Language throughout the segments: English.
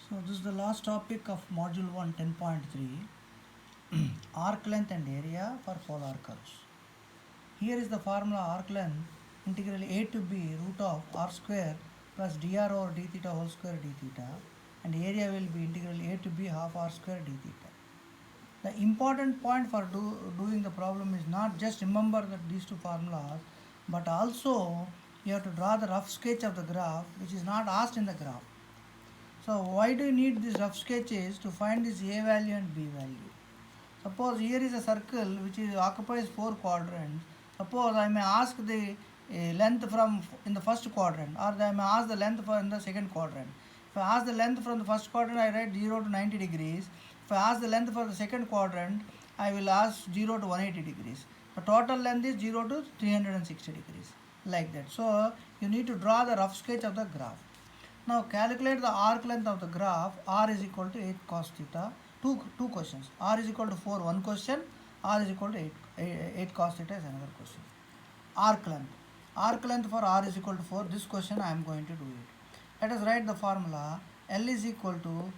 So this is the last topic of module 1 10.3 arc length and area for polar curves. Here is the formula arc length integral a to b root of r square plus dr over d theta whole square d theta, and area will be integral a to b half r square d theta. The important point for doing the problem is not just remember these two formulas, but also you have to draw the rough sketch of the graph, which is not asked in the graph. So why do you need these rough sketches? To find this a value and b value. Suppose here is a circle which occupies 4 quadrants. Suppose I may ask the length from in the first quadrant, or I may ask the length in the second quadrant. If I ask the length from the first quadrant, I write 0 to 90 degrees. If I ask the length for the second quadrant, I will ask 0 to 180 degrees. The total length is 0 to 360 degrees, like that. So you need to draw the rough sketch of the graph. Now calculate the arc length of the graph. R is equal to 8 cos theta. Two questions. R is equal to 4, one question. R is equal to 8 cos theta is another question. Arc length. Arc length for R is equal to 4. This question I am going to do it. Let us write the formula. L is equal to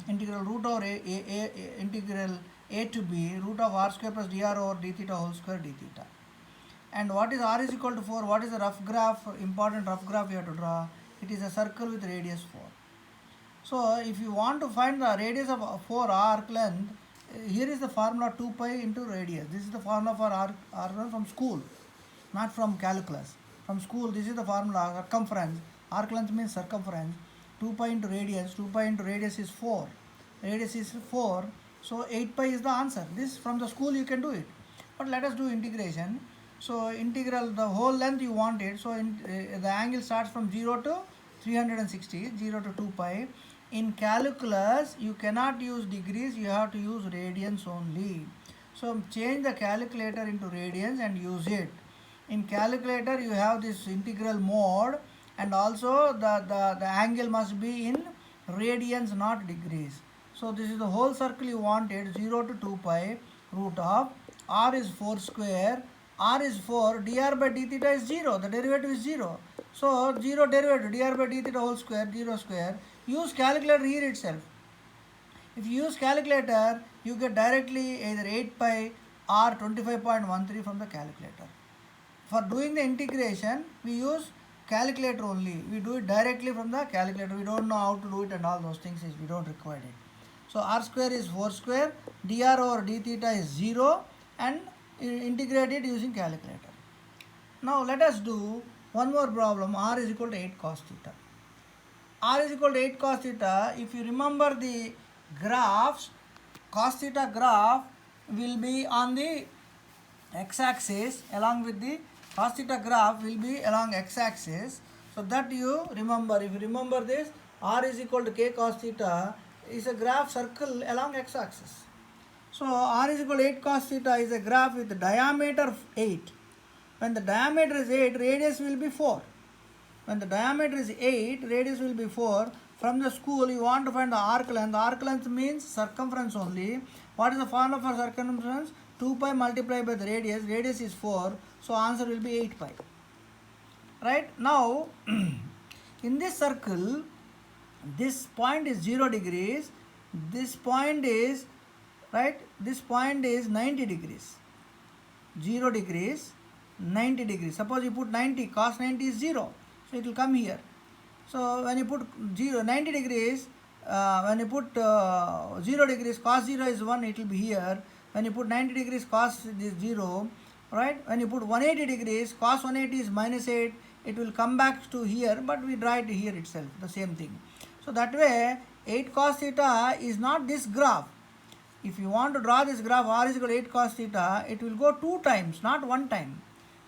integral root over integral a to b root of r square plus dr over d theta whole square d theta. And what is R is equal to 4? What is the rough graph? Important rough graph you have to draw. It is a circle with radius 4. So if you want to find the radius of 4 arc length, here is the formula 2 pi into radius. This is the formula for arc length from school, not from calculus. From school, this is the formula. Circumference, arc length means circumference. 2 pi into radius. 2 pi into radius is 4. Radius is 4. So 8 pi is the answer. This from the school you can do it. But let us do integration. So integral the whole length you want it. So the angle starts from 0 to 360, 0 to 2 pi. In calculus, you cannot use degrees, you have to use radians only. So change the calculator into radians and use it. In calculator, you have this integral mode, and also the angle must be in radians, not degrees. So this is the whole circle you wanted, 0 to 2 pi root of r is 4 square. R is 4, dr by d theta is 0, the derivative is 0. So 0 derivative, dr by d theta whole square, 0 square. Use calculator here itself. If you use calculator, you get directly either 8 pi or 25.13 from the calculator. For doing the integration, we use calculator only. We do it directly from the calculator. We don't know how to do it and all those things, we don't require it. So r square is 4 square, dr over d theta is 0, and integrate it using calculator. Now let us do one more problem. R is equal to 8 cos theta. R is equal to 8 cos theta. If you remember the graphs, cos theta graph will be on the x-axis, along with the cos theta graph will be along x-axis. So that you remember. If you remember this, R is equal to k cos theta is a graph circle along x-axis. So R is equal to 8 cos theta is a graph with diameter 8. When the diameter is 8, radius will be 4. When the diameter is 8, radius will be 4. From the school, you want to find the arc length. The arc length means circumference only. What is the formula for circumference? 2 pi multiplied by the radius. Radius is 4. So answer will be 8 pi. Right? Now, in this circle, this point is 0 degrees. This point is, right, this point is 90 degrees. 0 degrees, 90 degrees. Suppose you put 90, cos 90 is 0. So it will come here. So when you put 90 degrees, when you put 0 degrees, cos 0 is 1, it will be here. When you put 90 degrees, cos is 0. Right? When you put 180 degrees, cos 180 is minus 8. It will come back to here, but we draw it here itself, the same thing. So that way, 8 cos theta is not this graph. If you want to draw this graph, r is equal to 8 cos theta, it will go 2 times, not 1 time.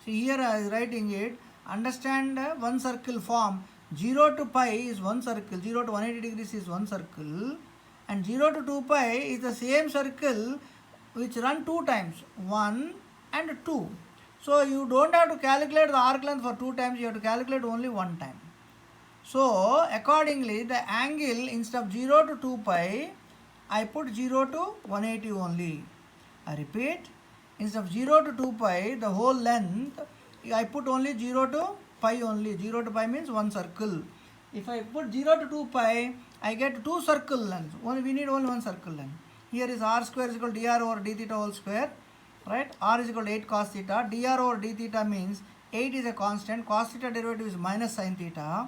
See here I am writing it. Understand one circle form. 0 to pi is one circle, 0 to 180 degrees is one circle, and 0 to 2 pi is the same circle which run 2 times, 1 and 2. So you don't have to calculate the arc length for 2 times, you have to calculate only 1 time. So accordingly, the angle instead of 0 to 2 pi, I put 0 to 180 only. I repeat, instead of 0 to 2 pi, the whole length, I put only 0 to pi only. 0 to pi means one circle. If I put 0 to 2 pi, I get two circle lengths. We need only one circle length. Here is r square is equal to dr over d theta whole square, right? R is equal to 8 cos theta. Dr over d theta means 8 is a constant. Cos theta derivative is minus sin theta,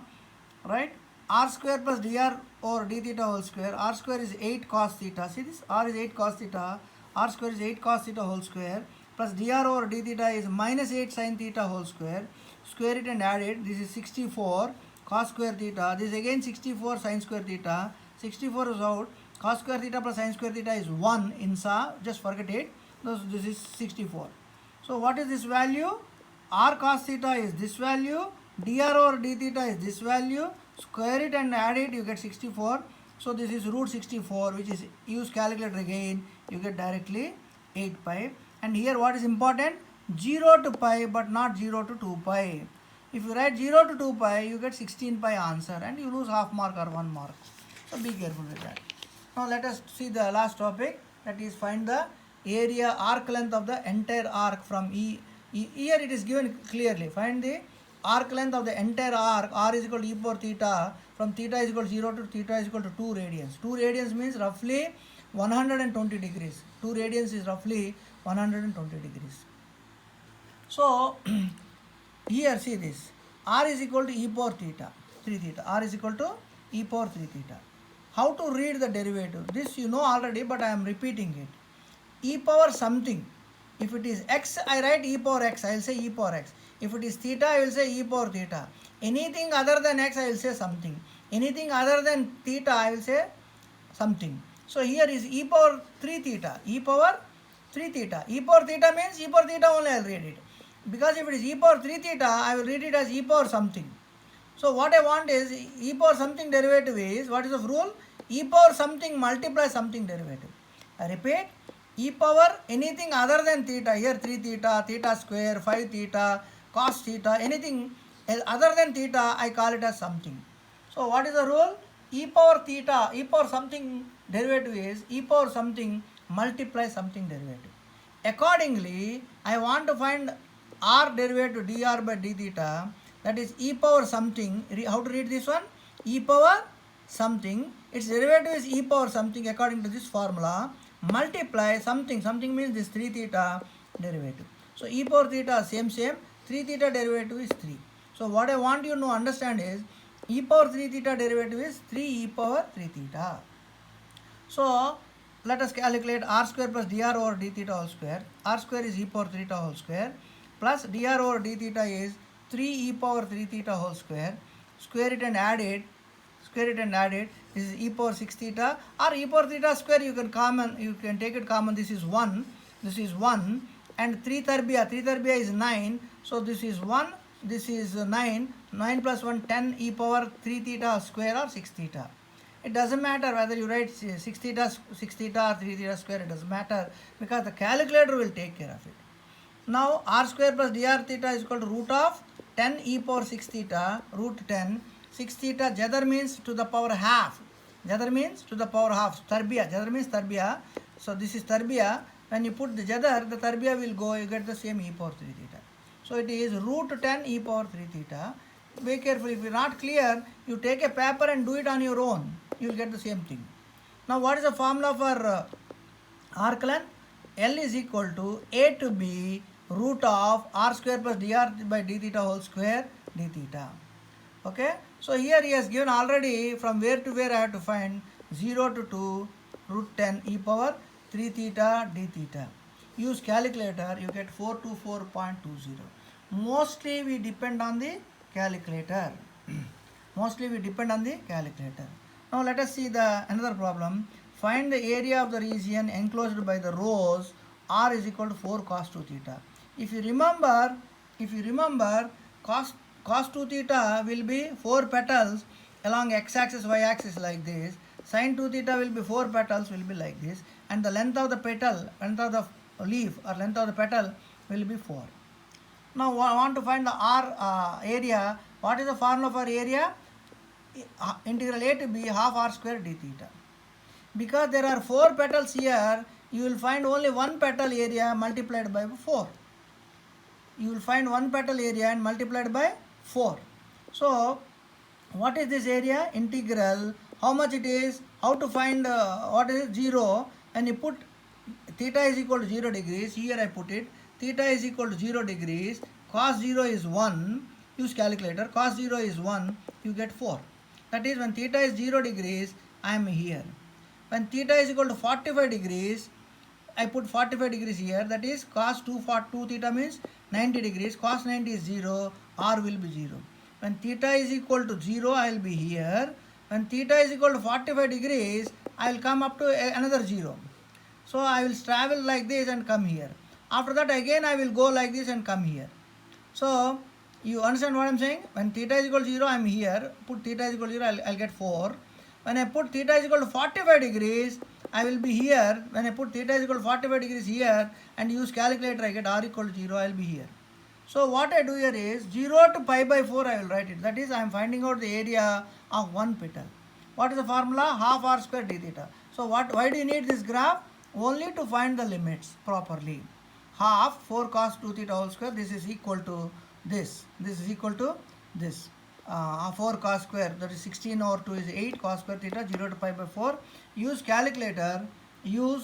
right? R square plus dr over d theta whole square. R square is 8 cos theta. See this? R is 8 cos theta. R square is 8 cos theta whole square. Plus dr over d theta is minus 8 sin theta whole square. Square it and add it. This is 64 cos square theta. This is again 64 sin square theta. 64 is out. Cos square theta plus sin square theta is 1 in SA. Just forget it. This is 64. So what is this value? R cos theta is this value. Dr over d theta is this value. Square it and add it. You get 64. So this is root 64, which is use calculator again. You get directly 8 pi. And here what is important? 0 to pi but not 0 to 2 pi. If you write 0 to 2 pi, you get 16 pi answer and you lose half mark or 1 mark. So be careful with that. Now let us see the last topic, that is find the area arc length of the entire arc from E. Here it is given clearly. Find the arc length of the entire arc. R is equal to e power theta, from theta is equal to 0 to theta is equal to 2 radians. 2 radians means roughly 120 degrees. 2 radians is roughly 120 degrees. So here see this, r is equal to e power theta 3 theta. R is equal to e power 3 theta. How to read the derivative? This you know already, but I am repeating it. E power something. If it is x, I write e power x. I will say e power x. If it is theta, I will say e power theta. Anything other than x, I will say something. Anything other than theta, I will say something. So here is e power 3 theta. E power 3 theta. E power theta means e power theta only I will read it. Because if it is e power 3 theta, I will read it as e power something. So what I want is e power something derivative is, what is the rule? E power something multiply something derivative. I repeat, e power anything other than theta. Here 3 theta, theta square, 5 theta, cos theta, anything other than theta, I call it as something. So what is the rule? E power theta, e power something derivative is e power something multiply something derivative. Accordingly, I want to find r derivative dr by d theta, that is e power something. How to read this one? E power something, its derivative is e power something according to this formula, multiply something. Something means this 3 theta derivative. So e power theta same, 3 theta derivative is 3. So what I want you to understand is e power 3 theta derivative is 3 e power 3 theta. So let us calculate r square plus dr over d theta whole square. R square is e power 3 theta whole square plus dr over d theta is 3 e power 3 theta whole square. Square it and add it. Square it and add it. This is e power 6 theta, or e power theta square you can take it common. This is 1. This is 1 and 3 tharbia. 3 tharbia is 9. So this is 1. This is 9. 9 plus 1 10 e power 3 theta square or 6 theta. It doesn't matter whether you write 6 theta or 3 theta square. It doesn't matter because the calculator will take care of it. Now r square plus dr theta is equal to root of 10 e power 6 theta, root 10. 6 theta, jadar means to the power half. Jadar means to the power half. Tharbia, jadar means tharbia. So this is tharbia. When you put the jadar, the tharbia will go, you get the same e power 3 theta. So it is root 10 e power 3 theta. Be careful, if you are not clear, you take a paper and do it on your own. You will get the same thing. Now what is the formula for arc length? L is equal to A to B root of r square plus dr by d theta whole square d theta. Okay. So here he has given already from where to where I have to find 0 to 2 root 10 e power 3 theta d theta. Use calculator, you get 424.20. Mostly we depend on the calculator. Mostly we depend on the calculator. Now let us see the another problem. Find the area of the region enclosed by the rows r is equal to 4 cos 2 theta. If you remember cos 2 theta will be 4 petals along x-axis, y-axis like this. Sin 2 theta will be 4 petals will be like this, and the length of the petal, length of the leaf or length of the petal will be 4. Now I want to find the r area. What is the formula for area? Integral a to b half r square d theta. Because there are 4 petals here, you will find only one petal area multiplied by 4. You will find one petal area and multiplied by 4. So what is this area? Integral how much it is, how to find what is it, 0, and you put theta is equal to 0 degrees, here I put it, theta is equal to 0 degrees, cos 0 is 1, use calculator, cos 0 is 1, you get 4. That is, when theta is 0 degrees, I am here. When theta is equal to 45 degrees, I put 45 degrees here, that is cos 2 theta means 90 degrees, cos 90 is 0, r will be 0. When theta is equal to 0, I will be here. When theta is equal to 45 degrees, I will come up to another 0. So I will travel like this and come here. After that again I will go like this and come here. So you understand what I am saying? When theta is equal to 0, I am here. Put theta is equal to 0, I'll get 4. When I put theta is equal to 45 degrees, I will be here. When I put theta is equal to 45 degrees here and use calculator, I get r equal to 0, I will be here. So what I do here is 0 to pi by 4 I will write it. That is, I am finding out the area of one petal. What is the formula? Half r square d theta. So why do you need this graph? Only to find the limits properly. Half 4 cos 2 theta whole square, this is equal to this. This is equal to this. 4 cos square, that is 16 over 2 is 8 cos square theta, 0 to pi by 4. Use calculator, you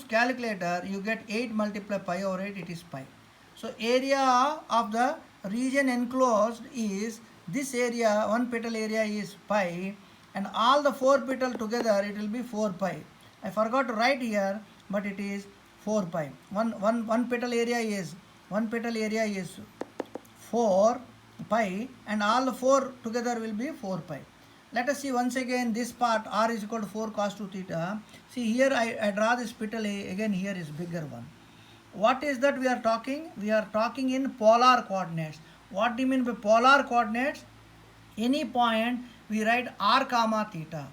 get 8 multiply pi over 8, it is pi. So area of the region enclosed is this area, one petal area is pi, and all the 4 petal together it will be 4 pi. I forgot to write here, but it is 4 pi. One petal area is 4 pi, and all the 4 together will be 4 pi. Let us see once again this part, r is equal to 4 cos 2 theta. See here I draw this petal A, again here is bigger one. What is that we are talking? We are talking in polar coordinates. What do you mean by polar coordinates? Any point we write r comma theta.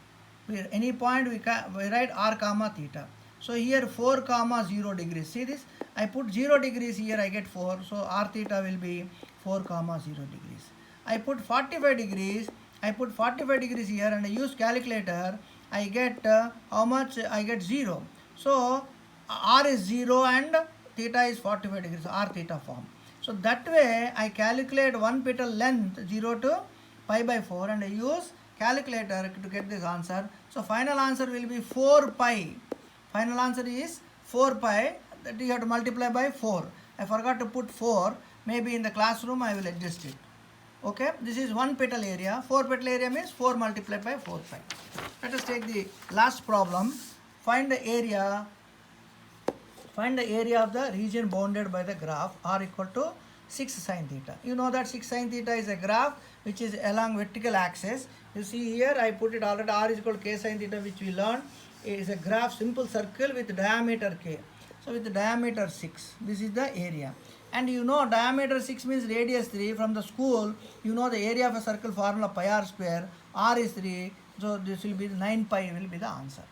Any point we write r comma theta. So here 4 comma 0 degrees. See this? I put 0 degrees here, I get 4. So r theta will be 4 comma 0 degrees. I put 45 degrees. I put 45 degrees here and I use calculator. I get how much? I get 0. So r is 0 and theta is 45 degrees, r theta form. So that way I calculate one petal length 0 to pi by 4 and I use calculator to get this answer. So final answer will be 4 pi. Final answer is 4 pi, that you have to multiply by 4. I forgot to put 4. Maybe in the classroom I will adjust it. Okay, this is one petal area. 4 petal area means 4 multiplied by 4 pi. Let us take the last problem. Find the area of the region bounded by the graph r equal to 6 sin theta. You know that 6 sin theta is a graph which is along vertical axis. You see here I put it already, r is equal to k sin theta, which we learned. It is a graph, simple circle with diameter k. So with the diameter 6, this is the area. And you know diameter 6 means radius 3. From the school, you know the area of a circle formula pi r square, r is 3. So this will be 9 pi will be the answer.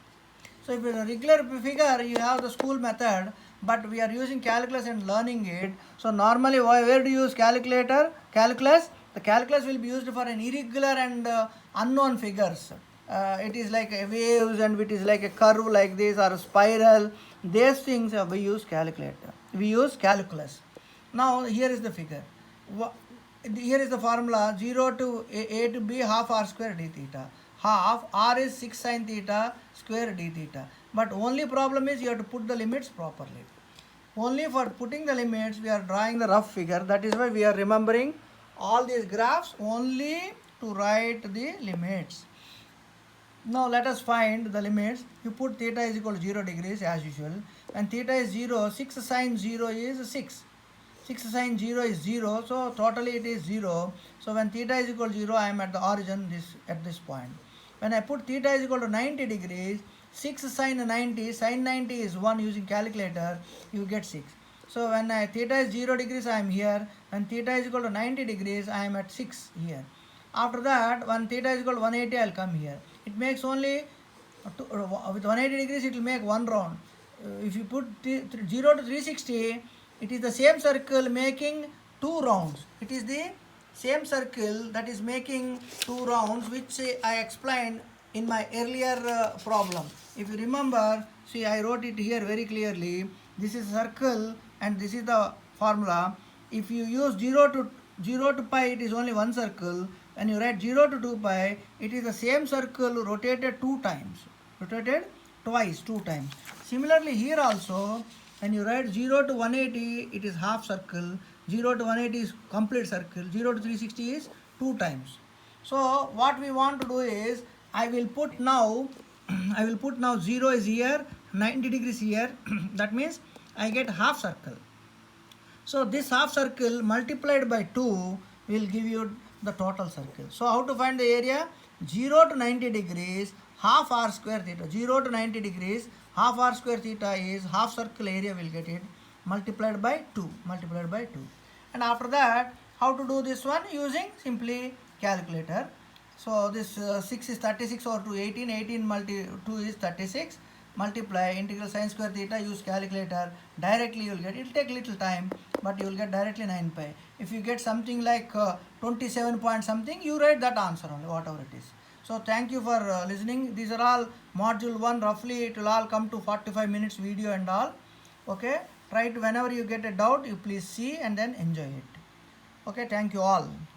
So if it's a regular figure, you have the school method, but we are using calculus and learning it. So normally where do you use calculator? Calculus. The calculus will be used for an irregular and unknown figures. It is like a waves and it is like a curve like this or a spiral. These things we use calculator. We use calculus. Now here is the figure. Here is the formula 0 to a to b half r square d theta. Half r is 6 sin theta square d theta. But only problem is you have to put the limits properly. Only for putting the limits we are drawing the rough figure. That is why we are remembering all these graphs only to write the limits. Now let us find the limits. You put theta is equal to 0 degrees as usual. When theta is 0, 6 sin 0 is 6. 6 sin 0 is 0, so totally it is 0. So when theta is equal to 0, I am at the origin at this point. When I put theta is equal to 90 degrees, 6 sin 90 is 1 using calculator, you get 6. So when theta is 0 degrees, I am here. When theta is equal to 90 degrees, I am at 6 here. After that, when theta is equal to 180, I will come here. It makes only, with 180 degrees, it will make one round. If you put 0 to 360, it is the same circle making 2 rounds. It is the same circle that is making 2 rounds, which I explained in my earlier problem. If you remember, see I wrote it here very clearly. This is a circle and this is the formula. If you use 0 to pi, it is only one circle. when you write 0 to 2 pi, it is the same circle rotated 2 times. Rotated twice, 2 times. Similarly, here also, when you write 0 to 180, it is half circle. 0 to 180 is complete circle. 0 to 360 is 2 times. So what we want to do is, I will put now 0 is here, 90 degrees here. That means I get half circle. So this half circle multiplied by 2 will give you the total circle. So how to find the area? 0 to 90 degrees, half r square theta. 0 to 90 degrees, half r square theta is half circle area, will get it, multiplied by 2. And after that, how to do this one? Using simply calculator. So this 6 is 36 over 2, 18. 18 multi 2 is 36. Multiply integral sine square theta, use calculator, directly you will get, it will take little time, but you will get directly 9 pi. If you get something like 27 point something, you write that answer only, whatever it is. So thank you for listening. These are all module 1, roughly it will all come to 45 minutes video and all. Okay, try to, whenever you get a doubt, you please see and then enjoy it. Okay, thank you all.